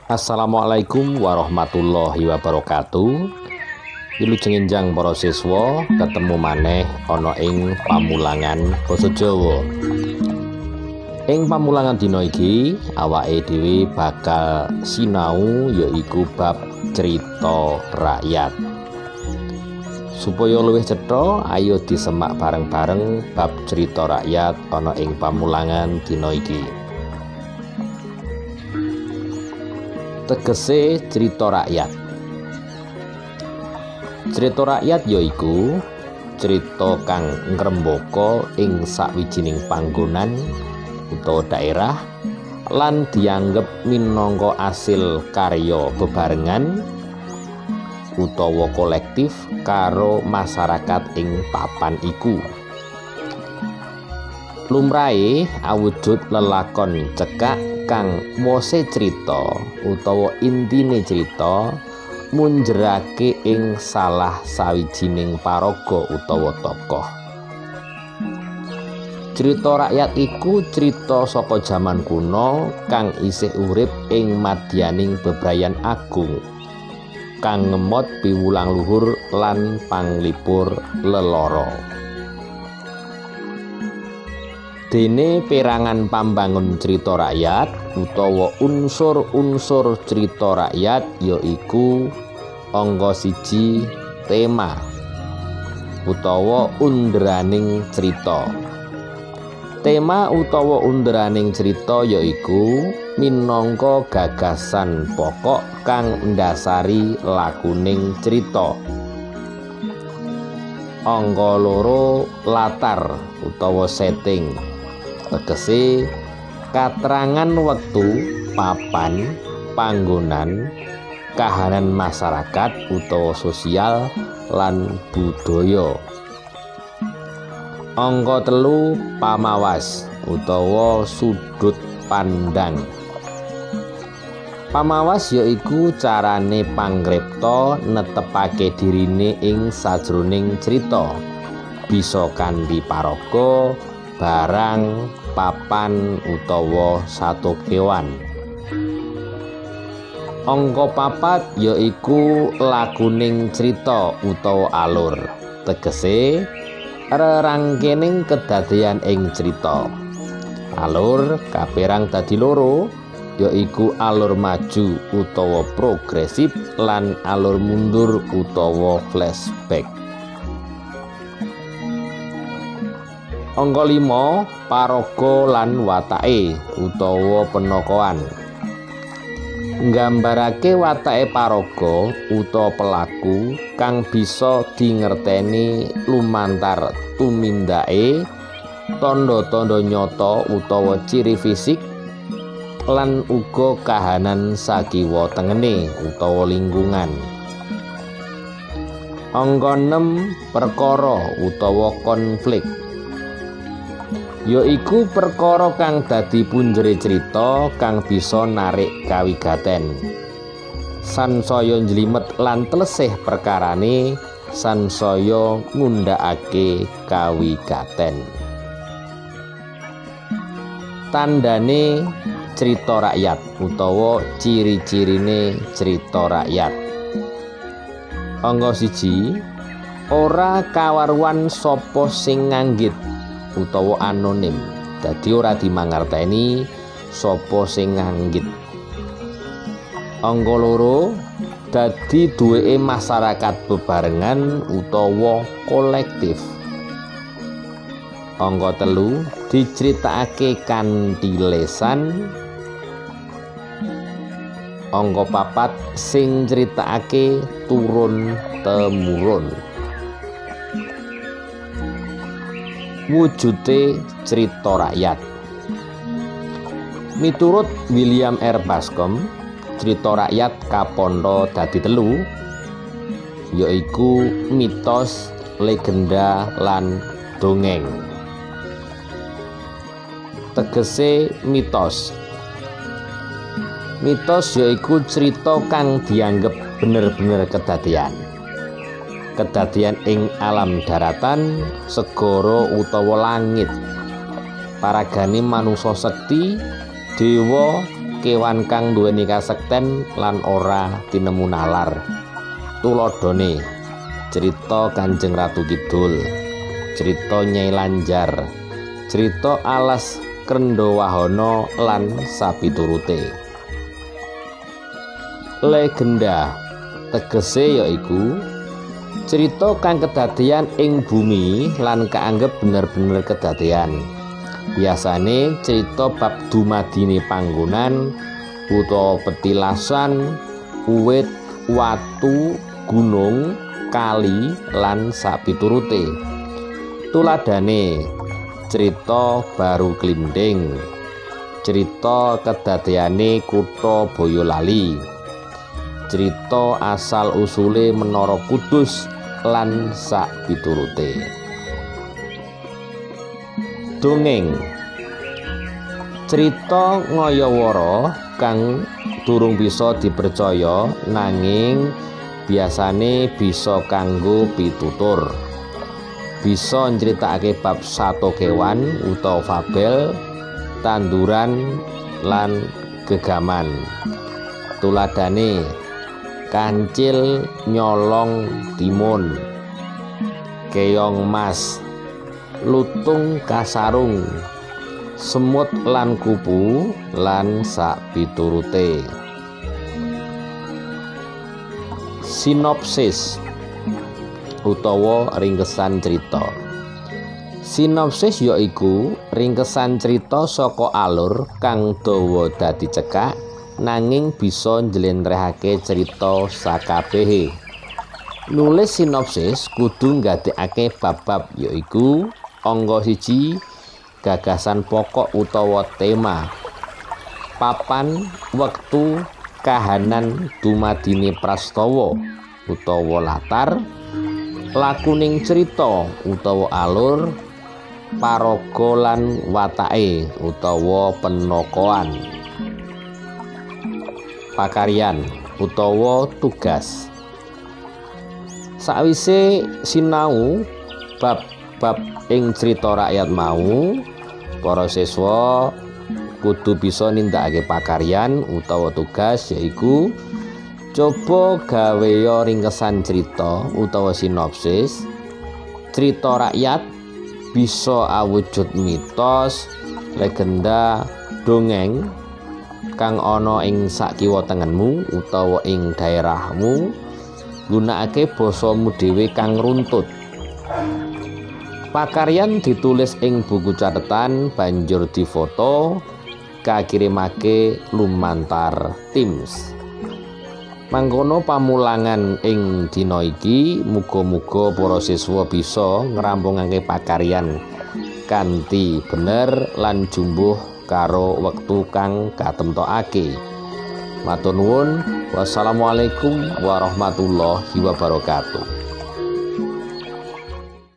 Assalamualaikum warahmatullahi wabarakatuh. Wilujeng para siswa ketemu maneh ana ing pamulangan basa Jawa. Ing pamulangan dina iki awake dhewe bakal sinau yaiku bab cerita rakyat. Supaya luwih cetha, ayo disemak bareng-bareng bab cerita rakyat ana ing pamulangan dina iki. Tegese cerita rakyat. Cerita rakyat yaiku cerita kang ngrembaka ing sawijining panggonan utawa daerah lan dianggep minangka asil karya bebarengan utawa kolektif karo masyarakat ing papan iku. Lumrahe awujud lelakon cekak kang wose cerita utawa intine cerita munjerake ing salah sawijining paraga utawa tokoh. Cerita rakyat iku cerita saka jaman kuno kang isih urip ing madyaning bebrayan agung kang ngemot piwulang luhur lan panglipur lelara. Dene perangan pambangun cerita rakyat utawa unsur-unsur cerita rakyat yaiku angka 1 tema utawa underaning cerita. Tema utawa underaning cerita yaiku minangka gagasan pokok kang ndasari lakuning cerita. Angka 2 latar utawa setting. Tegese katerangan wektu, papan, panggonan, kahanan masyarakat utawa sosial lan budaya. Angka 3 pamawas utawa sudut pandang. Pamawas yaiku carane pangripta netepake dirine ing sajroning cerita. Bisa kanthi paraga, barang, papan utawa satu kewan. Angka 4 yaiku lakuning cerita utawa alur. Tegese rerangkening kedadean ing cerita. Alur kapérang dadi 2 yaiku alur maju utawa progresif lan alur mundur utawa flashback. Angka 5 paraga lan watake utawa penokohan. Nggambarake watake paraga utawa pelaku kang bisa dingerteni lumantar tumindake, tanda-tanda nyata utawa ciri fisik lan uga kahanan sakiwa tengene utawa lingkungan. Angka 6 perkara utawa konflik. Yaiku perkara kang dadi punjere cerita kang bisa narik kawigaten. Sansaya njlimet lan tlesih perkarane sansaya ngundhakake kawigaten. Tandane cerita rakyat utawa ciri-cirine cerita rakyat. Angka 1 ora kawaruan sapa sing nganggit utawa anonim, dadi ora dimangerteni sapa sing nganggit. Angka 2 dadi duweke masyarakat bebarengan utawa kolektif. Angka 3 diceritakake kanthi lesan. Angka 4 sing critakake turun temurun. Wujude cerita rakyat. Miturut William R. Bascom, cerita rakyat kapandha dadi 3 yaiku mitos, legenda lan dongeng. Tegese mitos. Mitos yaiku cerita kang dianggep bener-bener kedadean. Kedadean ing alam daratan, segara utawa langit. Paragane manungsa sekti, dewa, kewan kang duweni kasekten lan ora tinemu nalar. Tuladhane cerita Kanjeng Ratu Kidul, cerita Nyai Lanjar, cerita Alas Krendawahana lan sapiturute. Legenda tegese yaiku cerita kang kedadean ing bumi lan kaanggep bener-bener kedadean. Biasane cerita bab dumadine panggonan utawa petilasan, uwit, watu, gunung, kali lan sapiturute. Tuladhane cerita Baru Glinding, cerita kedadeane Kutha Boyolali, cerita asal usule Menara Kudus lan sapiturute. Dongeng cerita ngayawara kang durung bisa dipercaya nanging biasane bisa kanggo pitutur. Bisa nyritakake bab sato kewan utawa fabel, tanduran lan gegaman. Tuladhane Kancil Nyolong Timun, Keong Mas, Lutung Kasarung, Semut lan Kupu lan sapiturute. Sinopsis utawa ringkesan crita. Sinopsis yaiku ringkesan crita saka alur kang dawa dadi cekak nanging bisa njlentrehake cerita sakabehe. Nulis sinopsis kudu nggadekake bab-bab yaiku angka 1 gagasan pokok utawa tema, papan, wektu, kahanan dumadine prastawa utawa latar, lakuning cerita utawa alur, paraga lan watake utawa penokoan, pakaryan utawa tugas. Sawise sinau bab-bab ing cerita rakyat mau, para siswa kudu bisa nindakake pakaryan utawa tugas yaiku coba gaweya ringkesan cerita utawa sinopsis. Cerita rakyat bisa awujud mitos, legenda, dongeng kang ana ing sakiwa tengenmu utawa ing daerahmu. Gunakake basamu dhewe kang runtut. Pakaryan ditulis ing buku catetan banjur difoto kakirimake lumantar Teams. Mangkono pamulangan ing dina iki muga-muga para siswa bisa ngrampungake pakaryan kanthi bener lan jumbuh karo wektu kang katemtokake. Matur nuwun. Wassalamualaikum warahmatullahi wabarakatuh.